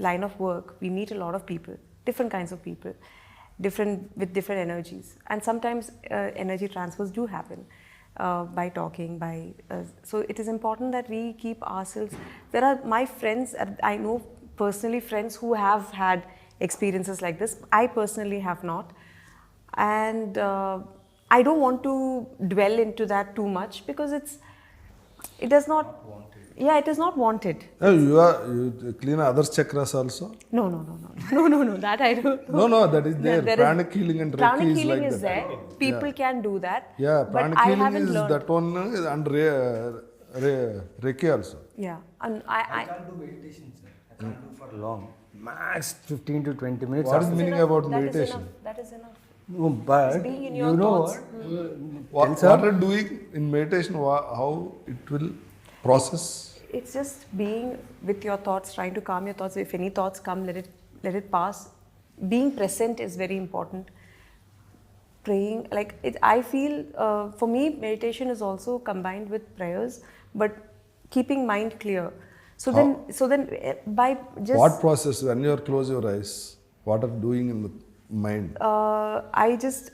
line of work, we meet a lot of people, different kinds of people, with different energies, and sometimes energy transfers do happen by talking. So it is important that we keep ourselves. There are my friends, I know personally friends who have had experiences like this. I personally have not, and I don't want to dwell into that too much because it does not. Yeah, it is not wanted. Oh, you clean other chakras also? No. That I don't know. No, that is there. Pranic healing and Reiki pranic is healing like is that. there. People can do that. Yeah, but pranic I healing haven't is learned. that one and Reiki also. Yeah, and I can't do meditation, sir. I can't do for long. max 15 to 20 minutes. What is meaning about That is meditation? enough. That is enough. No, but being in you your know thoughts. what? What are doing in meditation? How it will process? It's just being with your thoughts, trying to calm your thoughts. If any thoughts come, let it pass. Being present is very important. Praying, like it, I feel for me, meditation is also combined with prayers, but keeping mind clear. So then, by just What process when you are close your eyes? What are doing in the mind? I just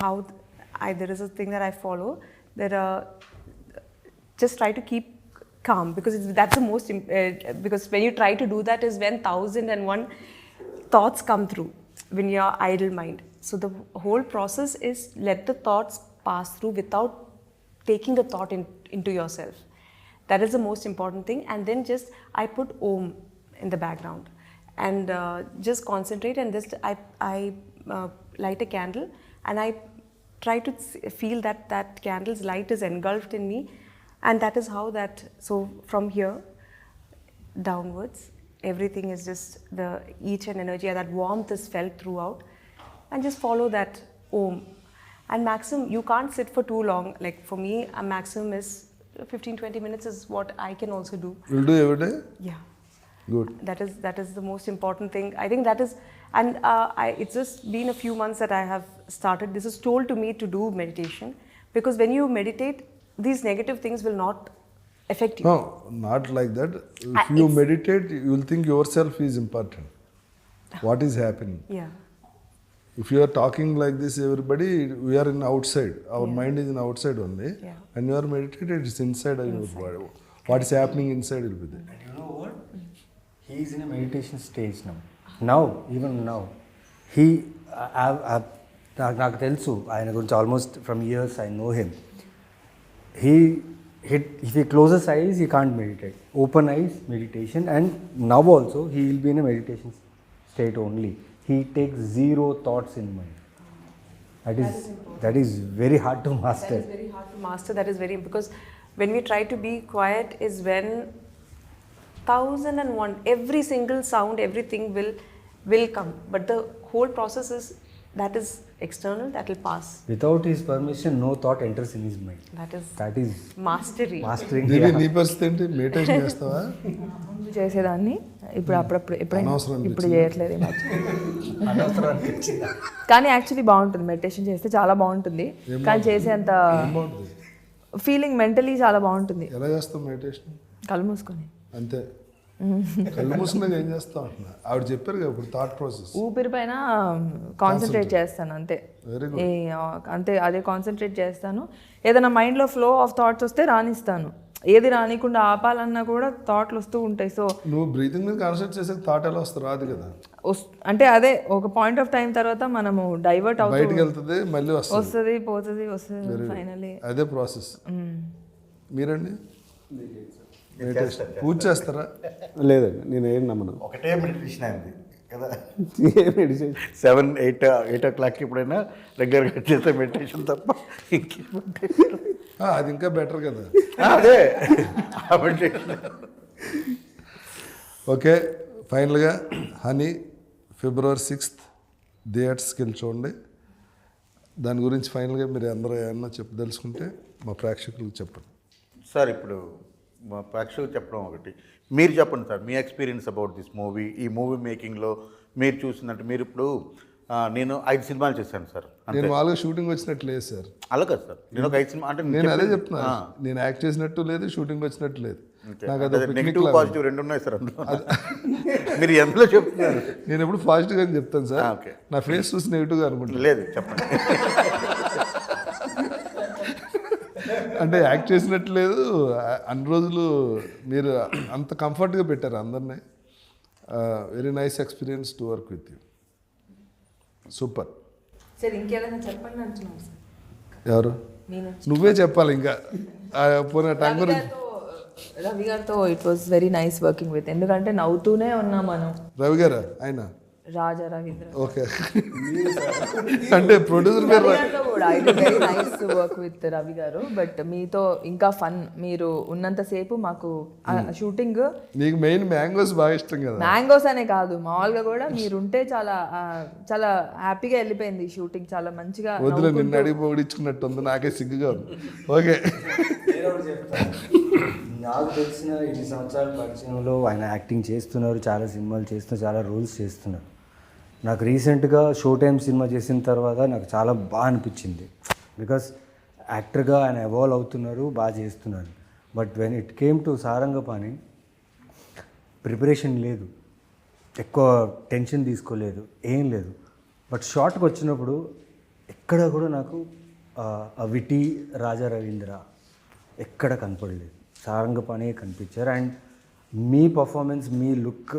how there is a thing that I follow that just try to keep calm because that's the most because when you try to do that is when 1001 thoughts come through when you're idle mind. So the whole process is let the thoughts pass through without taking the thought into yourself. That is the most important thing. And then just I put Om in the background and just concentrate and just I light a candle and I try to feel that candle's light is engulfed in me, and that is how that. So from here downwards, everything is just the each and energy and that warmth is felt throughout, and just follow that Om. And maximum, you can't sit for too long. Like for me, a maximum is 15-20 minutes is what I can also do. Will do every day? Yeah. Good. That is the most important thing. I think that is, and it's just been a few months that I have started. This is told to me to do meditation because when you meditate, these negative things will not affect you. No, not like that. If you meditate, you will think yourself is important. What is happening? Yeah. If you are talking like this, everybody, we are in outside. Our mind is in outside only. Yeah. When you are meditated, it's inside of your body. What is happening inside will be there. And you know what? He is in a meditation stage now. Now, even now, he, నాకు తెలుసు ఆయన గురించి almost from years I know him. If he closes eyes, he can't meditate. Open eyes, meditation, and now also he will be in a meditation state only. He takes zero thoughts in mind. That is very hard to master. That is very hard to master. That is very because when we try to be quiet is when 1001 every single sound, everything will come. But the whole process is that is external, that will pass. Without his permission, no thought enters in his mind. That is Mastery. mastering. దేవి నీ పరిస్థితి ఏంటి? మెడిటేషన్ చేస్తావా? ముందు చేసేదాన్ని ఇప్పుడు అప్పుడప్పుడు ఎప్పుడైనా అనవసరం ఇప్పుడు చేయట్లేదు ఈ మధ్య. అనవసరం అనిపించిందా? కానీ యాక్చువల్లీ బాగుంటుంది మెడిటేషన్ చేస్తే చాలా బాగుంటుంది కానీ చేసేంత బాగుంటుంది. ఫీలింగ్ మెంటలీ చాలా బాగుంటుంది ఎలా చేస్తావు మెడిటేషన్? కళ్ళు మూసుకొని అంతే. కళ్ళు మూసుకున్నాక ఏం చేస్తావు అంటున్నా. ఆవిడ చెప్పారు కదా ఇప్పుడు థాట్ ప్రాసెస్. ఊపిరి పైన కాన్సన్ట్రేట్ చేస్తాను అంతే. Very అంతే అదే కాన్సన్ట్రేట్ చేస్తాను. ఏదైనా మైండ్లో ఫ్లో ఆఫ్ థాట్స్ వస్తే రానిస్తాను. ఏది రానికుండా ఆపాలన్నా కూడా థాట్లు వస్తూ ఉంటాయి. సో నువ్వు బ్రీతింగ్ మీద కాన్సన్ట్రేట్ చేసే థాట్ ఎలా వస్తుంది? రాదు కదా. అంటే అదే ఒక పాయింట్ ఆఫ్ టైం తర్వాత మనము డైవర్ట్ బయటికి అవుతుంది, వెళ్తుంది, మళ్ళీ వస్తుంది. పోతుంది ఫైనలీ. అదే ప్రాసెస్. మీరండి మెడిటేషన్ పూజ చేస్తారా? లేదండి, నేను ఏం నమ్మను. ఒకటే మెడిటేషన్ అయింది కదా. ఏ మెడిటేషన్ 7-8 o'clock ఎప్పుడైనా రెగ్యులర్గా చేసే మెడిటేషన్ తప్ప ఇంకేం meditation? అది ఇంకా బెటర్ కదా. అదే ఆ మెడిటేషన్. ఓకే, ఫైనల్గా హనీ February 6th థియేటర్స్కి వెళ్ళి చూడండి. దాని గురించి ఫైనల్గా మీరు అందరూ ఏమన్నా తెలుసుకుంటే మా ప్రేక్షకులకు చెప్పండి. సార్ ఇప్పుడు మా ప్రేక్షకులు చెప్పడం ఒకటి, మీరు చెప్పండి sir me experience about this movie. ఈ మూవీ మేకింగ్లో మీరు చూసినట్టు మీరు ఇప్పుడు నేను 5 సినిమాలు చేశాను సార్. నేను వాళ్ళగా షూటింగ్ వచ్చినట్టు లేదు సార్. అలా కాదు సార్, నేను ఒక 5 సినిమా అంటే నేను అదే చెప్తున్నా. నేను యాక్ట్ చేసినట్టు లేదు, షూటింగ్ వచ్చినట్టు లేదు. నాకు అది నెగిటివ్ పాజిటివ్ రెండు ఉన్నాయి సార్ అందులో. మీరు ఎందులో చెప్తున్నారు? నేను ఎప్పుడు పాజిటివ్గా చెప్తాను సార్. ఓకే, నా ఫేస్ చూసి నెగిటివ్గా అనుకుంటాను. లేదు చెప్పండి. అంటే యాక్ట్ చేసినట్టు లేదు. అన్ని రోజులు మీరు అంత కంఫర్ట్గా పెట్టారు అందరినీ. Very nice experience to work with you. Super. సరే ఇంకేదైనా చెప్పండి అంటున్నాను సార్. ఎవరు? నువ్వే చెప్పాలి ఇంకా. పోనీ టైం గురించి. రవి గారితో it was very nice working with. ఎందుకంటే నవ్వుతూనే ఉన్నాం మనం. రవి గారా? ఆయన రాజా రవీంద్ర. ఓకే అంటే ప్రొడ్యూసర్ పేరు రవి గారితో కూడా it very nice to work with Ravi గారు. బట్ మీతో ఇంకా ఫన్, మీరు ఉన్నంతసేపు మాకు షూటింగ్. నీకు మెయిన్ మ్యాంగోస్ బాగా ఇష్టం కదా. మ్యాంగోస్ అనే కాదు, మామూలుగా కూడా మీరుంటే చాలా చాలా హ్యాపీగా వెళ్ళిపోయింది షూటింగ్. చాలా మంచిగా వదిలే, నిన్ను అడిగి పొగిడించుకున్నట్టు ఉంది, నాకే సిగ్గుగా ఉంది. ఓకే నాకు తెలిసిన 20 సంవత్సరాల పరిచయంలో ఆయన యాక్టింగ్ చేస్తున్నారు, చాలా సినిమాలు చేస్తున్నారు, చాలా రోల్స్ చేస్తున్నారు. నాకు రీసెంట్గా షో టైం సినిమా చేసిన తర్వాత నాకు చాలా బాగా అనిపించింది. బికాస్ యాక్టర్గా ఆయన ఎవాల్వ్ అవుతున్నారు, బాగా చేస్తున్నారు. But when it came to Sarangapani, preparation లేదు, ఎక్కువ టెన్షన్ తీసుకోలేదు, ఏం లేదు. బట్ షార్ట్కి వచ్చినప్పుడు ఎక్కడ కూడా నాకు ఆ విటి రాజా రవీంద్ర ఎక్కడ కనపడలేదు, సారంగపాణి కనిపించారు. And me performance, me look,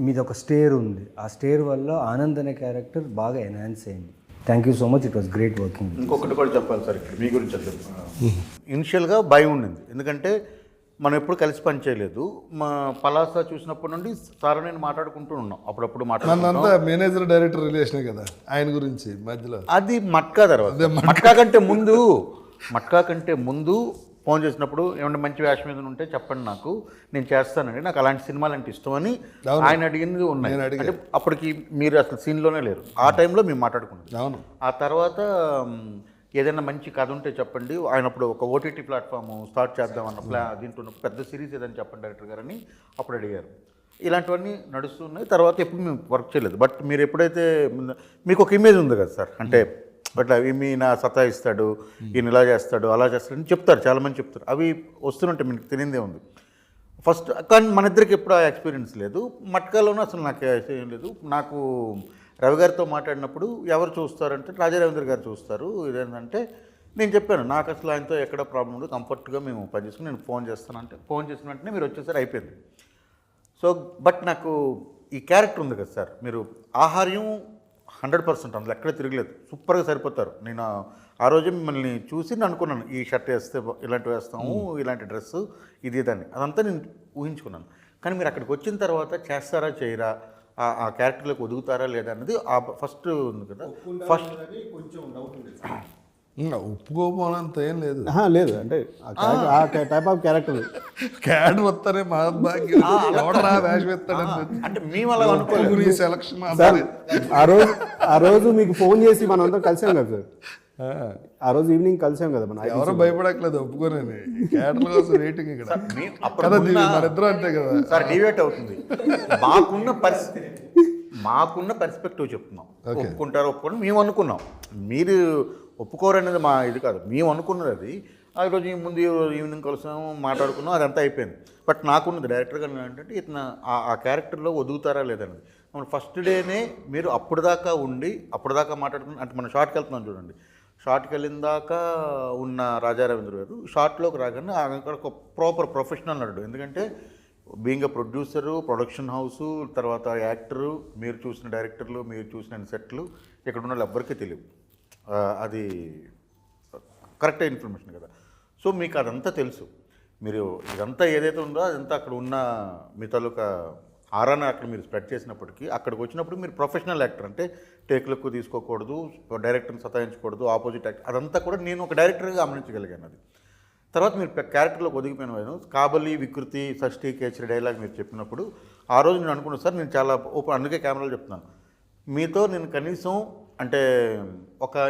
మీది ఒక స్టేర్ ఉంది, ఆ స్టేర్ వల్ల ఆనంద్ అనే క్యారెక్టర్ బాగా ఎన్హాన్స్ అయింది. Thank you so much, it was great working. ఇంకొకటి కూడా చెప్పాలి సార్ ఇక్కడ మీ గురించి. ఇనిషియల్గా భయం ఉండింది, ఎందుకంటే మనం ఎప్పుడు కలిసి పని చేయలేదు. మా పలాస చూసినప్పటి నుండి సార్ నేను మాట్లాడుకుంటూ ఉన్నాం, అప్పుడప్పుడు మనంతా మేనేజర్ డైరెక్టర్ రిలేషనే కదా ఆయన గురించి మధ్యలో. అది మట్కా తర్వాత, మట్కా కంటే ముందు ఫోన్ చేసినప్పుడు ఏమన్నా మంచి వేషం మీద ఉంటే చెప్పండి, నేను చేస్తానండి, నాకు అలాంటి సినిమాలు అంటే ఇష్టమని ఆయన అడిగింది ఉన్నాయి. అంటే అప్పటికి మీరు అసలు సీన్లోనే లేరు, ఆ టైంలో మేము మాట్లాడుకున్నాం. అవును. ఆ తర్వాత ఏదైనా మంచి కథ ఉంటే చెప్పండి, ఆయన అప్పుడు ఒక ఓటీటీ ప్లాట్ఫామ్ స్టార్ట్ చేద్దాం అన్న దీంట్లో పెద్ద సిరీస్ ఏదని చెప్పండి డైరెక్టర్ గారని అప్పుడు అడిగారు. ఇలాంటివన్నీ నడుస్తున్నాయి. తర్వాత ఎప్పుడు మేము వర్క్ చేయలేదు. బట్ మీరు ఎప్పుడైతే మీకు ఒక ఇమేజ్ ఉంది కదా సార్, అంటే బట్ అవి నా సతాయిస్తాడు, ఈయన ఇలా చేస్తాడు, అలా చేస్తాడు అని చెప్తారు, చాలామంది చెప్తారు. అవి వస్తుంటే మీకు తెలియదే ఉంది ఫస్ట్. కానీ మన ఇద్దరికి ఎప్పుడు ఆ ఎక్స్పీరియన్స్ లేదు. మట్కాలోనూ అసలు నాకు ఏం లేదు. నాకు రవి గారితో మాట్లాడినప్పుడు ఎవరు చూస్తారంటే రాజా రవీంద్ర గారు చూస్తారు. ఇదేంటంటే నేను చెప్పాను, నాకు అసలు ఆయనతో ఎక్కడ ప్రాబ్లం ఉండదు, కంఫర్ట్గా మేము పనిచేసుకుని నేను ఫోన్ చేస్తానంటే ఫోన్ చేసిన వెంటనే మీరు వచ్చేసరి అయిపోయింది. సో బట్ నాకు ఈ క్యారెక్టర్ ఉంది కదా సార్, మీరు ఆహార్యం 100% అందులో ఎక్కడ తిరగలేదు, సూపర్గా సరిపోతారు. నేను ఆ రోజు మిమ్మల్ని చూసి నేను అనుకున్నాను, ఈ షర్ట్ వేస్తే ఇలాంటివి వేస్తాము, ఇలాంటి డ్రెస్సు, ఇది దాన్ని అదంతా నేను ఊహించుకున్నాను. కానీ మీరు అక్కడికి వచ్చిన తర్వాత చేస్తారా చేయరా, ఆ క్యారెక్టర్లోకి ఒదుగుతారా లేదా అన్నది ఆ ఫస్ట్ ఉంది కదా. ఫస్ట్ ఒప్పుకోపోనంత ఏం లేదు. లేదు అంటే ఆ టైప్ ఆఫ్ క్యారెక్టర్ క్యాడ్ వస్తానే మహాత్భాగ్యం వేషం ఎత్తాడని అంటే మేము అలా అనుకోలేదు. సెలక్షన్ ఆ రోజు మీకు ఫోన్ చేసి మనం అందరం కలిసాం కదా సార్, ఆ రోజు ఈవినింగ్ కలిసాం కదా మనం. ఎవరో భయపడట్లేదు, ఒప్పుకోనని క్యాడర్ల కోసం వెయిటింగ్ ఇక్కడ కదా. మనిద్దరం అంతే కదా సార్, డివేట్ అవుతుంది. మాకున్న పర్స్పెక్టివ్ చెప్తున్నాం. ఒప్పుకుంటారు ఒప్పుకోండి మేము అనుకున్నాం, మీరు ఒప్పుకోరనేది మా ఇది కాదు, మేము అనుకున్నది అది. ఆ రోజు ముందు ఈవినింగ్ కలిసాము, మాట్లాడుకున్నాం, అదంతా అయిపోయింది. బట్ నాకున్నది డైరెక్టర్గా ఏంటంటే ఇతను ఆ క్యారెక్టర్లో ఒదుగుతారా లేదన్నది. మన ఫస్ట్ డేనే మీరు అప్పటిదాకా ఉండి అప్పటిదాకా మాట్లాడుకుని, అంటే మనం షార్ట్కి వెళ్తున్నాం చూడండి, షార్ట్కి వెళ్ళిన దాకా ఉన్న రాజా రవీంద్ర గారు షార్ట్లోకి రాగానే అక్కడ ఒక ప్రాపర్ ప్రొఫెషనల్ నటుడు. ఎందుకంటే being a producer, production house, తర్వాత యాక్టరు, మీరు చూసిన డైరెక్టర్లు, మీరు చూసిన సెట్లు ఇక్కడ ఉన్న వాళ్ళు ఎవ్వరికీ తెలియదు. అది కరెక్ట్ ఇన్ఫర్మేషన్ కదా. సో మీకు అదంతా తెలుసు. మీరు ఇదంతా ఏదైతే ఉందో అదంతా అక్కడ ఉన్న మీ తాలూకా ఆరాన్ని అక్కడ మీరు స్ప్రెడ్ చేసినప్పటికీ అక్కడికి వచ్చినప్పుడు మీరు ప్రొఫెషనల్ యాక్టర్, అంటే టేక్లకు తీసుకోకూడదు, డైరెక్టర్ని సతాయించకూడదు, ఆపోజిట్ యాక్టర్, అదంతా కూడా నేను ఒక డైరెక్టర్గా గమనించగలిగాను. అది తర్వాత మీరు క్యారెక్టర్లోకి ఒదిగిపోయిన కాబలి, వికృతి, షష్ఠి, కేచరి డైలాగ్ మీరు చెప్పినప్పుడు ఆ రోజు నేను అనుకున్నాను సార్, నేను చాలా ఓపెన్, అందుకే కెమెరాలో చెప్తున్నాను, మీతో నేను కనీసం అంటే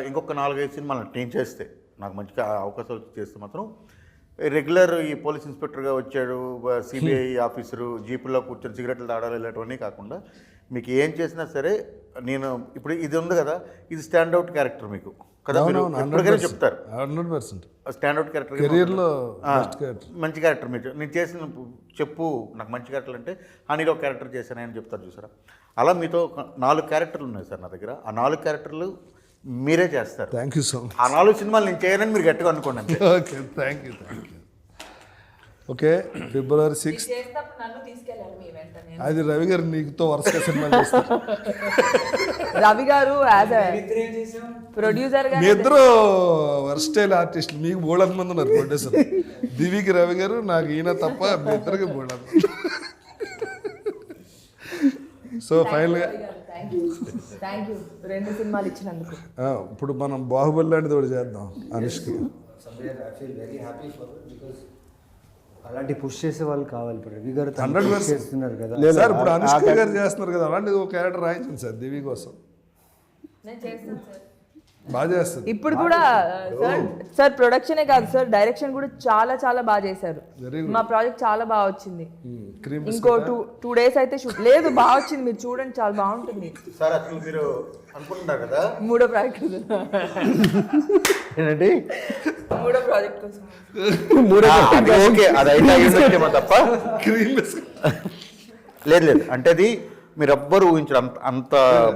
ఇంకొక 4-5 సినిమాలు నేను చేస్తే, నాకు మంచిగా అవకాశాలు చేస్తే మాత్రం రెగ్యులర్ ఈ పోలీస్ ఇన్స్పెక్టర్గా వచ్చాడు, సిబిఐ ఆఫీసరు, జీపుల్లో కూర్చొని సిగరెట్లు తాడాలి, ఇలాంటివన్నీ కాకుండా మీకు ఏం చేసినా సరే నేను ఇప్పుడు ఇది ఉంది కదా, ఇది స్టాండ్అవుట్ క్యారెక్టర్ మీకు కదా, మీరు ఎప్పటికైనా చెప్తారు 100% స్టాండ్అవుట్ క్యారెక్టర్, కెరీర్లో మంచి క్యారెక్టర్. మీరు నేను చేసిన చెప్పు నాకు మంచి క్యారెక్టర్లు అంటే హనీలో క్యారెక్టర్ చేశానని చెప్తారు చూసారా, అలా మీతో 4 క్యారెక్టర్లు ఉన్నాయి సార్ నా దగ్గర. ఆ 4 క్యారెక్టర్లు మీరే చేస్తారు. Thank you so much. ఆ 4 సినిమాలు నేను చేయనని మీరు గట్టిగా అనుకోండి. Okay, thank you. Okay, February 6th అది రవి గారు నీకుతో వరుసగా సినిమా చేస్తారు. రవి గారు యాజ్ ప్రొడ్యూసర్ గా మీ ఇద్దరు వర్స్టైల్ ఆర్టిస్టులు, మీకు బోల్డ్ మంది ఉన్నారు ప్రొడ్యూసర్. దివికి రవి గారు, నాకు ఈయన తప్ప మీ ఇద్దరికి బోల్డ్. సో ఫైనల్గా థ్యాంక్ యూ 2 సినిమాలు ఇచ్చినందుకు. ఇప్పుడు మనం బాహుబలి లాంటిది ఒకటి చేద్దాం Anushka. I feel very happy for because అలాంటి పుష్ చేసే వాళ్ళు కావాలి. ఇప్పుడు రవి గారు 100% చేస్తున్నారు కదా. సార్ ఇప్పుడు అనుష్క గారు చేస్తున్నారు కదా, అలాంటిది ఒక క్యారెక్టర్ రాయించండి సార్ దివి కోసం. నేను చేస్తాను సార్. బాగా చేస్తుంది. ఇప్పుడు కూడా సార్ ప్రొడక్షనే కాదు సార్, డైరెక్షన్ కూడా చాలా చాలా బాగా చేశారు. Very good. మా ప్రాజెక్ట్ చాలా బాగా వచ్చింది. క్రీమ్ ఇంకో 2 days అయితే షూట్ లేదు, బాగా వచ్చింది. మీరు చూడండి, చాలా బాగుంటుంది. సార్ అసలు మీరు అనుకుంటున్నారు కదా 3వ ప్రాజెక్ట్ ఏంటంటే 3వ ప్రాజెక్ట్ కోసం అది ఓకే, అది అయితే అయ్యిందేమో తప్ప క్రీమ్ లేదు లేదు అంటే అది మీరు ఎవ్వరు ఊహించారు, అంత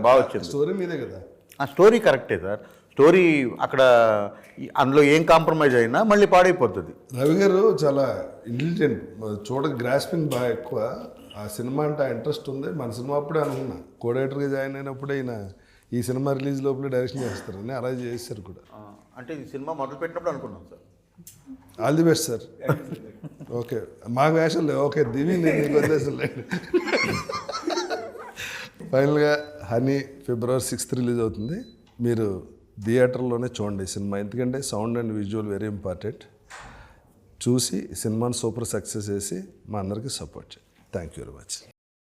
బాగా వచ్చింది. స్టోరీ మీదే కదా. ఆ స్టోరీ కరెక్టే సార్, స్టోరీ అక్కడ అందులో ఏం కాంప్రమైజ్ అయినా మళ్ళీ పాడైపోతుంది. రవి గారు చాలా ఇంటెలిజెంట్, గ్రాస్పింగ్ బాగా ఎక్కువ. ఆ సినిమా అంటే ఆ ఇంట్రెస్ట్ ఉంది. మన సినిమా అప్పుడే అనుకున్నా, కోడేటర్గా జాయిన్ అయినప్పుడే ఈయన ఈ సినిమా రిలీజ్ లోపల డైరెక్షన్ చేస్తారని అలా చేశారు కూడా. అంటే ఈ సినిమా మొదలు పెట్టినప్పుడు అనుకున్నాం sir. All the best sir. Okay, మాకు వేషం లేవు. ఓకే దివి, నేను నీకు వదిలేసం లేదు. ఫైనల్గా హనీ February 6th రిలీజ్ అవుతుంది. మీరు థియేటర్లోనే చూడండి సినిమా, ఎందుకంటే sound and visual very important. చూసి సినిమాని సూపర్ సక్సెస్ చేసి మా అందరికీ సపోర్ట్ చేయండి. Thank you very much.